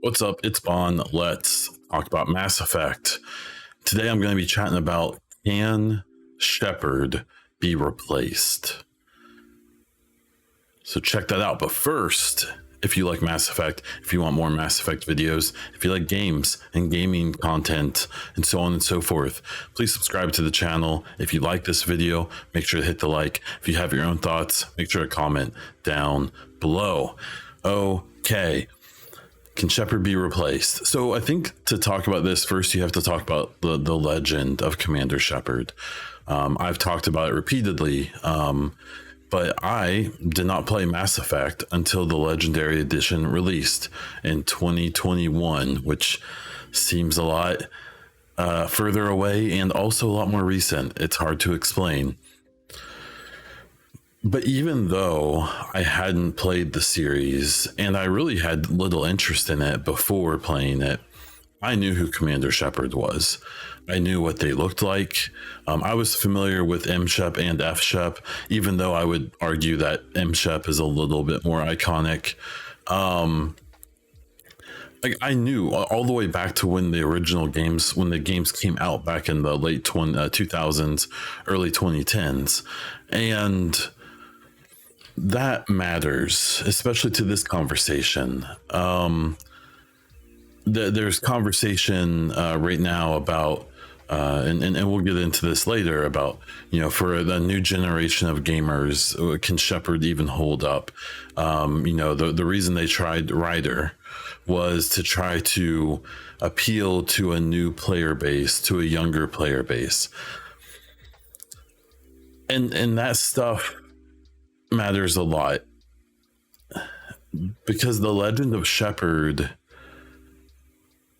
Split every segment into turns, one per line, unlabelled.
What's up? It's Bon. Let's talk about Mass Effect. Today I'm going to be chatting about, can Shepard be replaced? So check that out. But first, if you like Mass Effect, if you want more Mass Effect videos, if you like games and gaming content and so on and so forth, please subscribe to the channel. If you like this video, make sure to hit the like. If you have your own thoughts, make sure to comment down below. Okay. Can Shepard be replaced? So I think to talk about this, first you have to talk about the legend of Commander Shepard. I've talked about it repeatedly, but I did not play Mass Effect until the Legendary Edition released in 2021, which seems a lot further away and also a lot more recent. It's hard to explain. But even though I hadn't played the series and I really had little interest in it before playing it, I knew who Commander Shepard was. I knew what they looked like. I was familiar with M-Shep and F-Shep, even though I would argue that M-Shep is a little bit more iconic. I knew all the way back to when the original games, when the games came out back in the late 2000s, early 2010s. And that matters, especially to this conversation. There's conversation right now about, and we'll get into this later, about, for the new generation of gamers, can Shepard even hold up? The reason they tried Ryder was to try to appeal to a new player base, to a younger player base. And that stuff matters a lot, because the legend of Shepard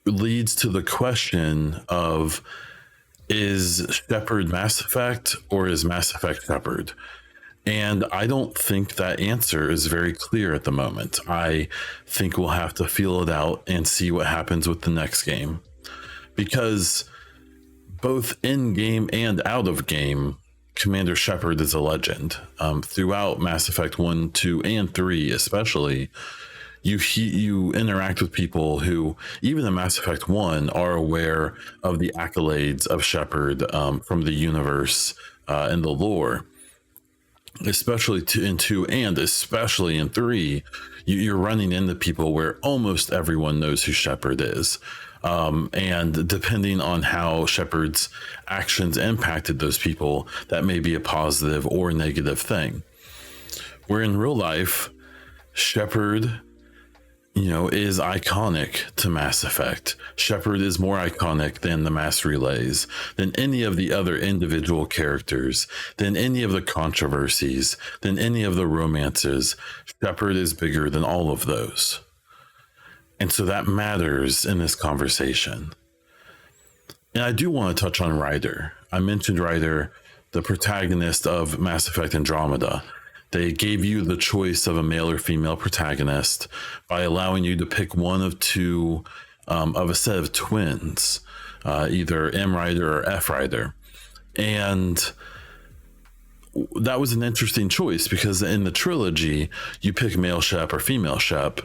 leads to the question of, is Shepard Mass Effect or is Mass Effect Shepard? And I don't think that answer is very clear at the moment. I think we'll have to feel it out and see what happens with the next game, because both in game and out of game, Commander Shepard is a legend. Throughout Mass Effect 1, 2, and 3 especially, you interact with people who, even in Mass Effect 1, are aware of the accolades of Shepard from the universe and the lore. Especially in 2 and especially in 3, you're running into people where almost everyone knows who Shepard is. And depending on how Shepard's actions impacted those people, that may be a positive or negative thing. Where in real life, Shepard, is iconic to Mass Effect. Shepard is more iconic than the mass relays, than any of the other individual characters, than any of the controversies, than any of the romances. Shepard is bigger than all of those. And so that matters in this conversation. And I do want to touch on Ryder. I mentioned Ryder, the protagonist of Mass Effect Andromeda. They gave you the choice of a male or female protagonist by allowing you to pick one of two of a set of twins, either M Ryder or F Ryder. And that was an interesting choice, because in the trilogy, you pick male Shep or female Shep,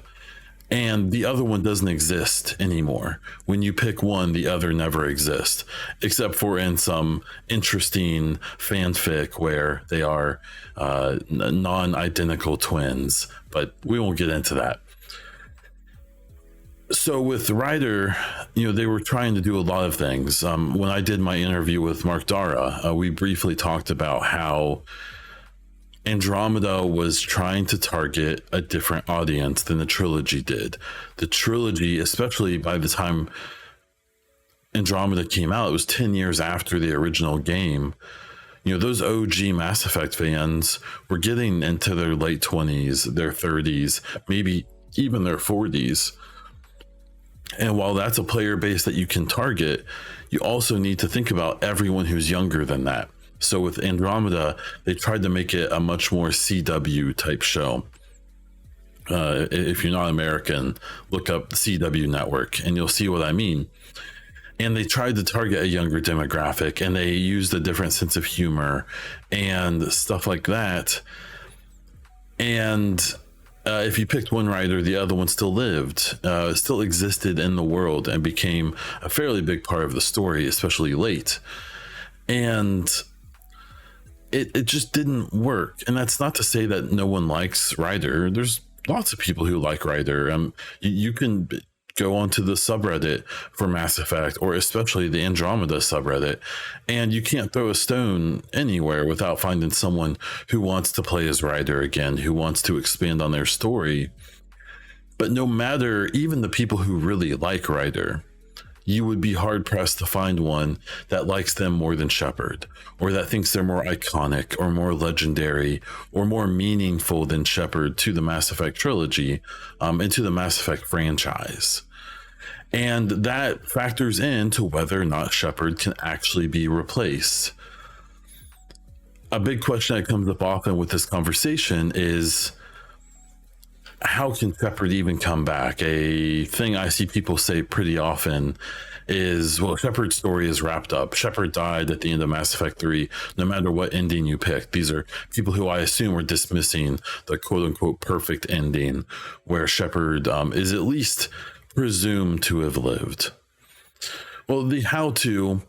and the other one doesn't exist anymore. When you pick one, the other never exists, except for in some interesting fanfic where they are non-identical twins, but we won't get into that. So with Ryder, they were trying to do a lot of things. When I did my interview with Mark Dara, we briefly talked about how Andromeda was trying to target a different audience than the trilogy did. The trilogy, especially by the time Andromeda came out, it was 10 years after the original game. Those OG Mass Effect fans were getting into their late 20s, their 30s, maybe even their 40s. And while that's a player base that you can target, you also need to think about everyone who's younger than that. So with Andromeda, they tried to make it a much more CW type show. If you're not American, look up the CW network and you'll see what I mean. And they tried to target a younger demographic, and they used a different sense of humor and stuff like that. And if you picked one writer, the other one still lived, still existed in the world, and became a fairly big part of the story, especially late. And it just didn't work. And that's not to say that no one likes Ryder. There's lots of people who like Ryder. You can go onto the subreddit for Mass Effect, or especially the Andromeda subreddit, and you can't throw a stone anywhere without finding someone who wants to play as Ryder again, who wants to expand on their story. But no matter, even the people who really like Ryder, you would be hard pressed to find one that likes them more than Shepard, or that thinks they're more iconic or more legendary or more meaningful than Shepard to the Mass Effect trilogy, and to the Mass Effect franchise. And that factors into whether or not Shepard can actually be replaced. A big question that comes up often with this conversation is, how can Shepard even come back? A thing I see people say pretty often is, well, Shepard's story is wrapped up. Shepard died at the end of Mass Effect 3, no matter what ending you pick. These are people who I assume are dismissing the quote unquote perfect ending, where Shepard is at least presumed to have lived. Well, the how to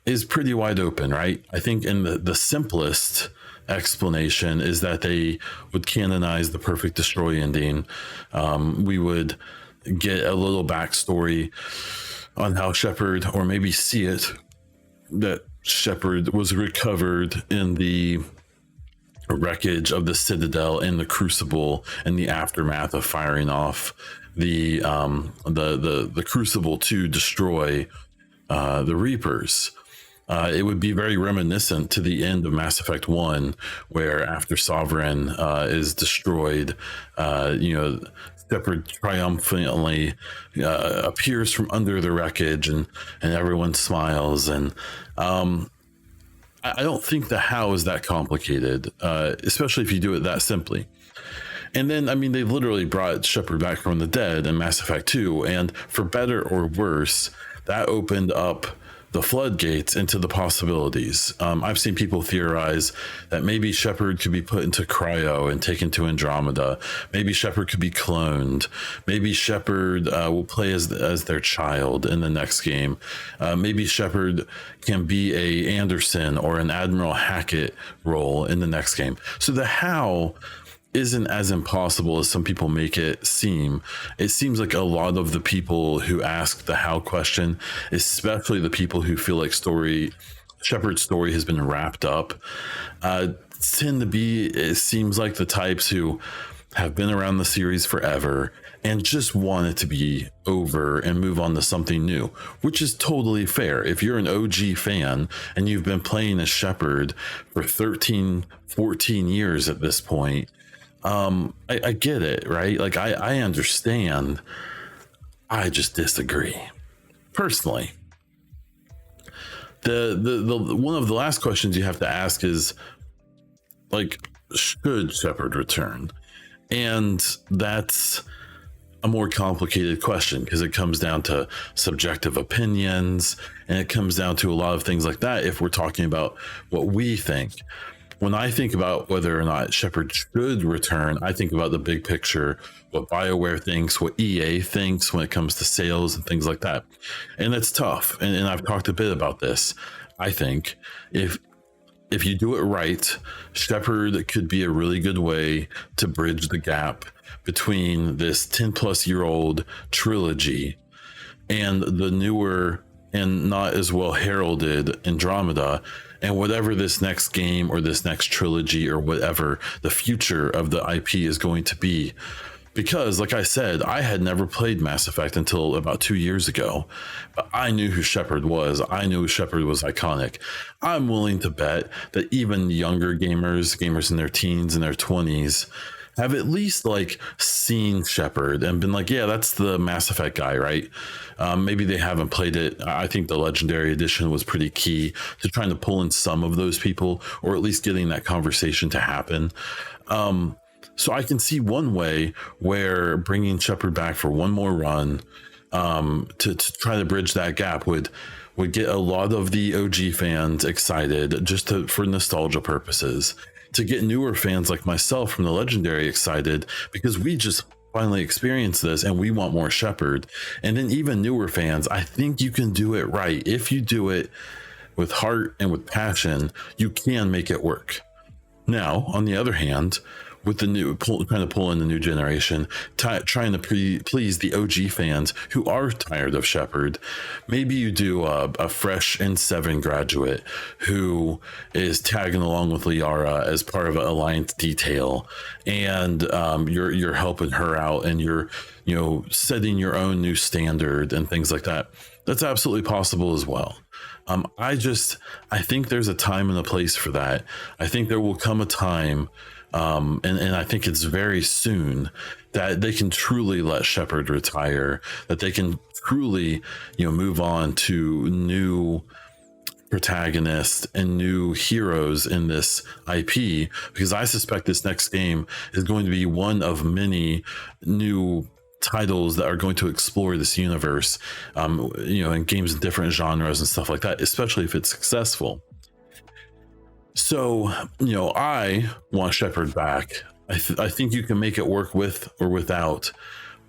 is pretty wide open, right? I think in the simplest explanation is that they would canonize the perfect destroy ending. We would get a little backstory on how Shepard, or maybe see it, that Shepard was recovered in the wreckage of the Citadel in the Crucible, in the aftermath of firing off the Crucible to destroy the Reapers. It would be very reminiscent to the end of Mass Effect 1, where after Sovereign is destroyed, Shepard triumphantly appears from under the wreckage, and everyone smiles. And I don't think the how is that complicated, especially if you do it that simply. And then, I mean, they literally brought Shepard back from the dead in Mass Effect 2, and for better or worse, that opened up the floodgates into the possibilities. I've seen people theorize that maybe Shepard could be put into cryo and taken to Andromeda. Maybe Shepard could be cloned. Maybe Shepard will play as their child in the next game. Maybe Shepard can be a Anderson or an Admiral Hackett role in the next game. So the how isn't as impossible as some people make it seem. It seems like a lot of the people who ask the how question, especially the people who feel like Shepard's story has been wrapped up, tend to be, it seems like, the types who have been around the series forever and just want it to be over and move on to something new, which is totally fair. If you're an OG fan and you've been playing as Shepard for 13, 14 years at this point, I get it, right? Like, I understand. I just disagree personally. The one of the last questions you have to ask is, like, should Shepard return? And that's a more complicated question, because it comes down to subjective opinions, and it comes down to a lot of things like that if we're talking about what we think. When I think about whether or not Shepard should return, I think about the big picture, what BioWare thinks, what EA thinks when it comes to sales and things like that. And it's tough. And I've talked a bit about this. I think if you do it right, Shepard could be a really good way to bridge the gap between this 10 plus year old trilogy and the newer and not as well heralded Andromeda, and whatever this next game or this next trilogy or whatever the future of the IP is going to be. Because, like I said, I had never played Mass Effect until about 2 years ago, but I knew who Shepard was. I knew Shepard was iconic. I'm willing to bet that even younger gamers in their teens and their 20s, have at least like seen Shepard and been like, yeah, that's the Mass Effect guy, right? Maybe they haven't played it. I think the Legendary Edition was pretty key to trying to pull in some of those people, or at least getting that conversation to happen. So I can see one way where bringing Shepard back for one more run, to try to bridge that gap would get a lot of the OG fans excited, just for nostalgia purposes. to get newer fans like myself from the Legendary excited, because we just finally experienced this and we want more Shepard. And then even newer fans, I think you can do it right. If you do it with heart and with passion, you can make it work. Now, on the other hand, with the new, trying to pull in the new generation, trying to please the OG fans who are tired of Shepard, maybe you do a fresh N7 graduate who is tagging along with Liara as part of an alliance detail, and you're helping her out, and you're setting your own new standard and things like that. That's absolutely possible as well. I think there's a time and a place for that. I think there will come a time, and I think it's very soon, that they can truly let Shepard retire, that they can truly, move on to new protagonists and new heroes in this IP, because I suspect this next game is going to be one of many new titles that are going to explore this universe, in games in different genres and stuff like that, especially if it's successful. So, I want Shepard back. I think you can make it work with or without,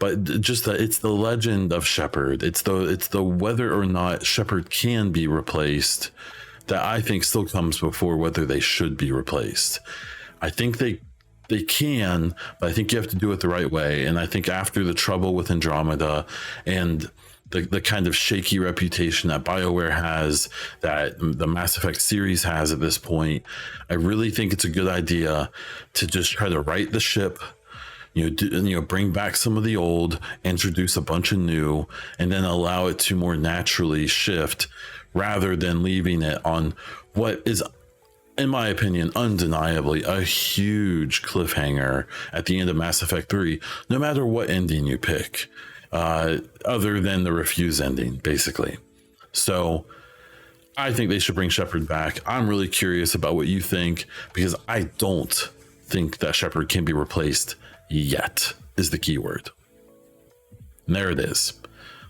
but just that it's the legend of Shepard. It's the whether or not Shepard can be replaced that I think still comes before whether they should be replaced. I think they can, but I think you have to do it the right way. And I think after the trouble with Andromeda and the kind of shaky reputation that BioWare has, that the Mass Effect series has at this point, I really think it's a good idea to just try to right the ship, bring back some of the old, introduce a bunch of new, and then allow it to more naturally shift, rather than leaving it on what is, in my opinion, undeniably a huge cliffhanger at the end of Mass Effect 3, no matter what ending you pick, other than the refuse ending, basically. So I think they should bring Shepard back. I'm really curious about what you think, because I don't think that Shepard can be replaced yet, is the key word. And there it is.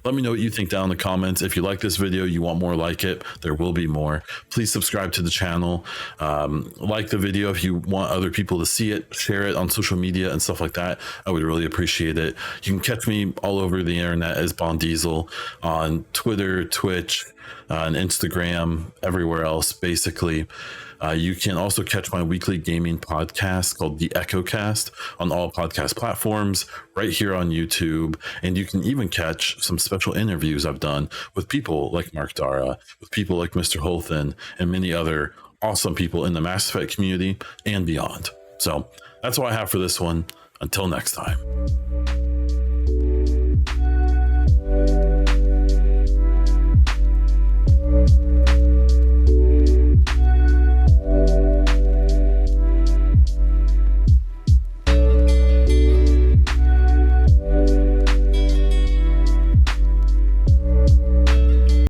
Let me know what you think down in the comments. If you like this video, you want more like it, there will be more. Please subscribe to the channel. Like the video if you want other people to see it. Share it on social media and stuff like that. I would really appreciate it. You can catch me all over the internet as Bond Diesel on Twitter, Twitch, and Instagram, everywhere else, basically. You can also catch my weekly gaming podcast called The Echo Cast on all podcast platforms, right here on YouTube. And you can even catch some special interviews I've done with people like Mark Dara, with people like Mr. Holthen, and many other awesome people in the Mass Effect community and beyond. So that's all I have for this one. Until next time.